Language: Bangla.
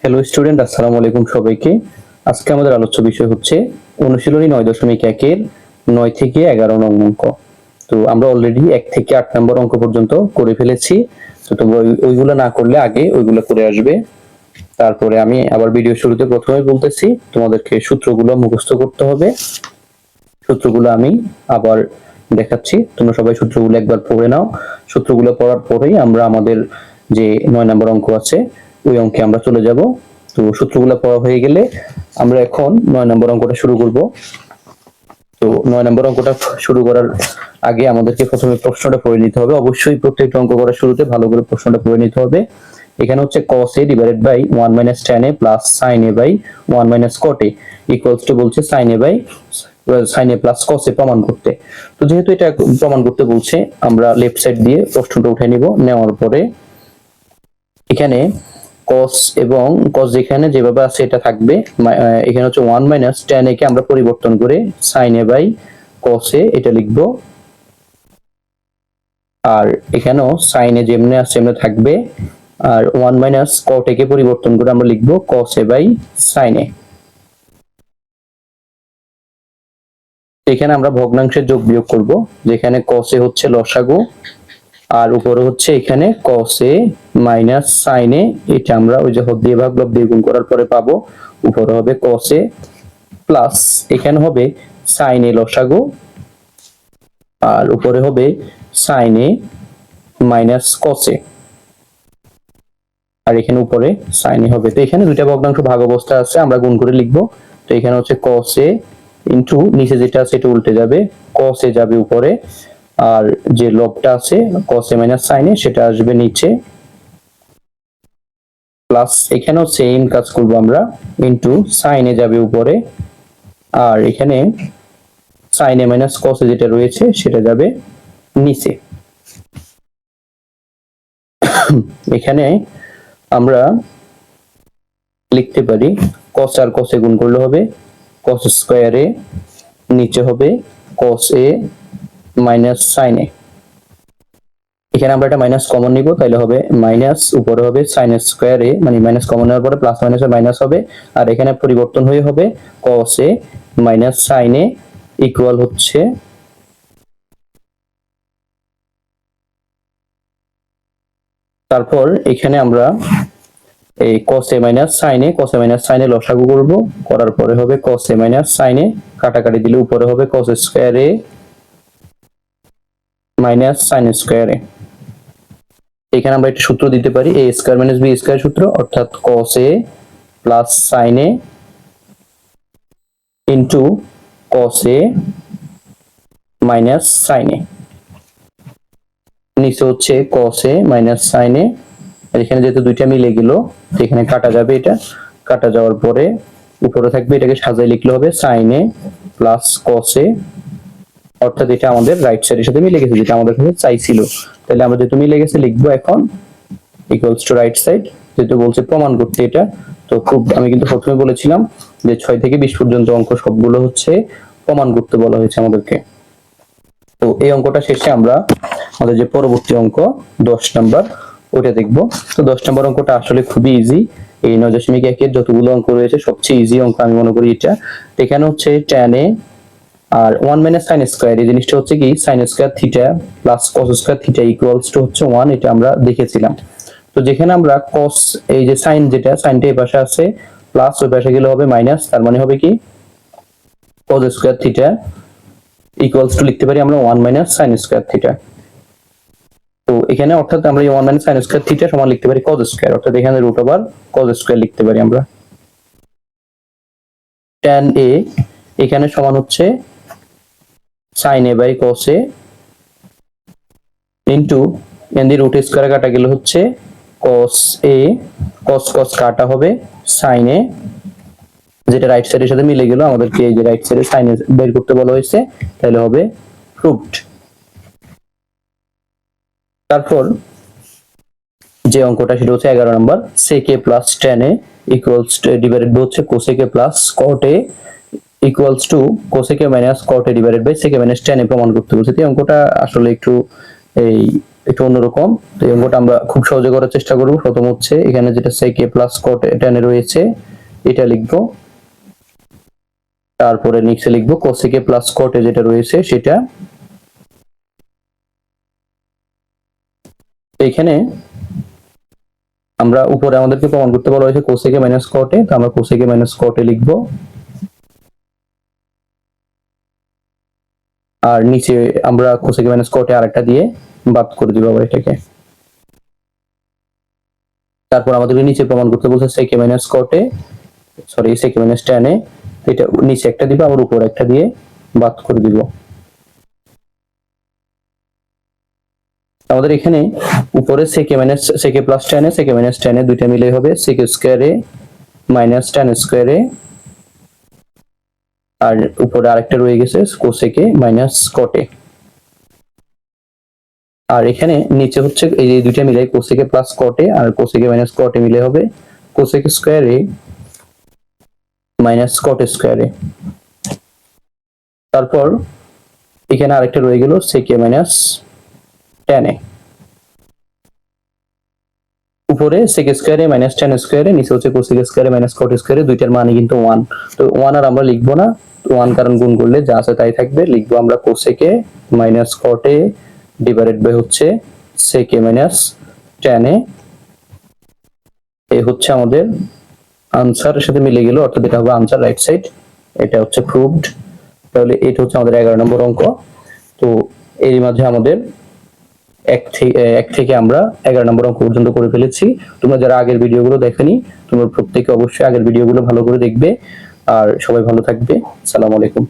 হ্যালো স্টুডেন্ট, আসসালামু আলাইকুম সবাইকে। আজকে আমাদের আলোচ্য বিষয় হচ্ছে অনুশীলনী 9.1-এর 9 থেকে 11 নং অঙ্ক। তো আমরা অলরেডি 1 থেকে 8 নম্বর অঙ্ক পর্যন্ত করে ফেলেছি। তো তোমরা ওইগুলো না করলে আগে ওইগুলো করে আসবে। তারপরে আমি আবার ভিডিও শুরুতে প্রথমে বলতেছি তোমাদেরকে সূত্রগুলো মুখস্থ করতে হবে। সূত্রগুলো আমি আবার দেখাচ্ছি, তোমরা সবাই সূত্রগুলো একবার পড়ে নাও। সূত্রগুলো পড়ার পরেই আমরা আমাদের যে 9 নম্বর অঙ্ক আছে ওই অঙ্কে আমরা চলে যাব। তো সূত্রগুলো পড়া হয়ে গেলে আমরা এখন 9 নম্বর অঙ্কটা শুরু করব। তো 9 নম্বর অঙ্কটা শুরু করার আগে আমাদেরকে প্রথমে প্রশ্নটা পড়ে নিতে হবে। অবশ্যই প্রত্যেকটা অঙ্ক করার শুরুতে ভালো করে প্রশ্নটা পড়ে নিতে হবে। এখানে হচ্ছে cos a divided by 1 minus tan a plus sin a by 1 minus cot a equals to বলছে sin a by sin a প্লাস cos a প্রমাণ করতে। তো যেহেতু এটা প্রমাণ করতে বলছে, আমরা লেফট সাইড দিয়ে প্রশ্নটা উঠে নিব। নেওয়ার পরে এখানে cos এবং cos যেখানে যেভাবে আছে এটা থাকবে। এখানে হচ্ছে 1 মাইনাস tan a কে আমরা পরিবর্তন করে sin a by cos a এটা লিখব। আর এখানেও sin a যেমনি আছে এমনি থাকবে। আর 1 মাইনাস cot a কে পরিবর্তন করে আমরা লিখব cos a by sin a। এখানে আমরা ভগ্নাংশের যোগ বিয়োগ করব, যেখানে cos a হচ্ছে লসাগু আর উপরে হচ্ছে এখানে cos a minus sin a, এটা আমরা ওই যে হর দিয়ে ভাগ লব দিয়ে গুণ করার পরে পাবো। উপরে হবে cos a প্লাস এখানে হবে sin a লসাগু আর উপরে হবে sin a minus cos a আর এখানে উপরে sin a হবে। তো এখানে দুইটা ভগ্নাংশ ভাগ অবস্থা আছে, আমরা গুণ করে লিখবো। তো এখানে হচ্ছে cos a ইনটু নিচে যেটা আছে এটা উল্টে যাবে, cos a যাবে উপরে আর যে লবটা আছে cos a minus sin a সেটা আসবে নিচে, প্লাস এখানেও সেম কাজ করব আমরা, ইনটু sin a যাবে উপরে আর এখানে sin a minus cos a যেটা রয়েছে সেটা যাবে নিচে। এখানে আমরা লিখতে পারি cos আর cos a গুণ করলে হবে cos স্কয়ার a, নিচে হবে cos a minus sin a। এখানে আমরা একটা মাইনাস কমন নিব, তাহলে হবে মাইনাস উপরে হবে sin স্কয়ার a, মানে মাইনাস কমন নেওয়ার পরে প্লাস মাইনাসে মাইনাস হবে আর এখানে পরিবর্তন হয়ে হবে cos a minus sin a equal হচ্ছে তারপর এখানে আমরা এই cos a minus sin a লসাগু করব, করার পরে হবে cos a minus sin a, কাটাকাটি দিলে উপরে হবে cos square a minus sin square a। এখানে আমরা একটা সূত্র দিতে পারি a square minus b square সূত্র, অর্থাৎ cos a plus sin a into cos a minus sin a, নিচে হচ্ছে cos a minus sin a। আর এখানে যেহেতু দুইটা মিলে গেল এখানে কাটা যাবে, এটা কাটা যাওয়ার পরে উপরে থাকবে, এটাকে সাজায় লিখলে হবে sin a প্লাস cos a, অর্থাৎ এটা আমাদের রাইট সাইডের সাথে মিলে গেছে যেটা আমাদের কাছে চাইছিল। তাহলে আমরা যেহেতু মিলে গেছে লিখবো এখন ইকুয়ালস টু রাইট সাইড, যেহেতু বলছে প্রমাণ করতে এটা। তো খুব আমি কিন্তু প্রথমে বলেছিলাম যে 6 থেকে 20 পর্যন্ত অঙ্ক সবগুলো হচ্ছে প্রমাণ করতে বলা হয়েছে আমাদেরকে। তো এই অঙ্কটা শেষে আমরা আমাদের যে পরবর্তী অঙ্ক 10 নাম্বার ওটা দেখবো। তো 10 নাম্বার অঙ্কটা আসলে খুবই ইজি। এই 9.1 এর যতগুলো অঙ্ক রয়েছে সবচেয়ে ইজি অঙ্ক আমি মনে করি এটা। এখানে হচ্ছে tan a আর 1 মাইনাস sin স্কয়ার, এই জিনিসটা হচ্ছে কি sin square theta plus cos square theta equals to হচ্ছে 1, এটা আমরা দেখেছিলাম। তো যেখানে আমরা cos এই যে sin, যেটা সাইনটা এই পাশে আছে প্লাস ওই পাশে গেলে হবে মাইনাস, তার মানে হবে কি cos square theta equals two লিখতে পারি আমরা 1 মাইনাস sin স্কয়ার থিটা। তো এখানে অর্থাৎ আমরা এই 1 মাইনাস sin স্কয়ার থিটা সমান লিখতে পারি cos স্কয়ার, অর্থাৎ এখানে রুট ওভার cos স্কয়ার লিখতে পারি আমরা। tan a এখানে সমান হচ্ছে sin a by cos a into and the root square কাটা গেলে হচ্ছে cos a, cos cos কাটা হবে sin a, যেটা রাইট সাইডের সাথে মিলে গেল, আমাদেরকে এই যে রাইট সাইডে sin a বের করতে বলা হয়েছে, তাহলে হবে প্রুভড। তারপর যে অঙ্কটা সেটা হচ্ছে 11 নম্বর sec a plus tan a equals divided by হচ্ছে cosec a plus cot a equals to cosec a minus cot a divided by sec a minus tan a প্রমাণ করতে বলছে। এই অঙ্কটা আসলে একটু এই একটু অন্যরকম। তো এই অঙ্কটা আমরা খুব সহজে করার চেষ্টা করব। প্রথম হচ্ছে এখানে যেটা sec a plus cot a tan রয়েছে এটা লিখবো, তারপরে নিচে লিখবো cosec a plus cot a যেটা রয়েছে সেটা। এখানে আমরা উপরে আমাদেরকে প্রমাণ করতে বলা হয়েছে cosec a minus cot a, তো আমরা cosec a minus cot a লিখবো, আর নিচে আমরা cosec a minus cot a আরেকটা দিয়ে বাদ করে দিব আবার এটাকে। তারপর আমাদেরকে নিচে প্রমাণ করতে বলছে sec a minus cot a, sorry sec a minus tan a, এটা নিচে একটা দিব আবার উপরে একটা দিয়ে বাদ করে দিব। আমাদের এখানে উপরে sec a minus sec a plus tan a sec a minus tan a দুইটা মিলে হবে sec square a minus tan square a, আর উপরে আরেকটা রয়ে গেছে cosec a minus cot a। আর এখানে নিচে হচ্ছে এই যে দুইটা মিলে cosec a plus cot a R cosec a minus cot a মিলে হবে cosec square a minus cot square a। তারপর এখানে আরেকটা রয়ে গেল sec a minus tan a, উপরে sec square a minus tan square a, নিচে হচ্ছে cosec square a minus cot square a, দুইটার মানে কিন্তু 1। তো 1 আর আমরা লিখবো না, 1 কারণ গুণ করলে যা আছে তাই থাকবে, লিখবো আমরা cosec a minus cot a divided by হচ্ছে sec a minus tan a। এই হচ্ছে আমাদের আনসারের সাথে মিলে গেল, অর্থাৎ এটা হবে আনসার রাইট সাইড, এটা হচ্ছে প্রুভড। তাহলে এটা হচ্ছে আমাদের 11 নম্বর অঙ্ক। তো এর মাঝে আমাদের এক থেকে আমরা 11 নম্বর অঙ্ক পর্যন্ত করে ফেলেছি। তোমরা যারা আগের ভিডিওগুলো দেখেনি তোমরা প্রত্যেকে অবশ্যই আগের ভিডিওগুলো ভালো করে দেখবে। আর সবাই ভালো থাকবে। আসসালামু আলাইকুম।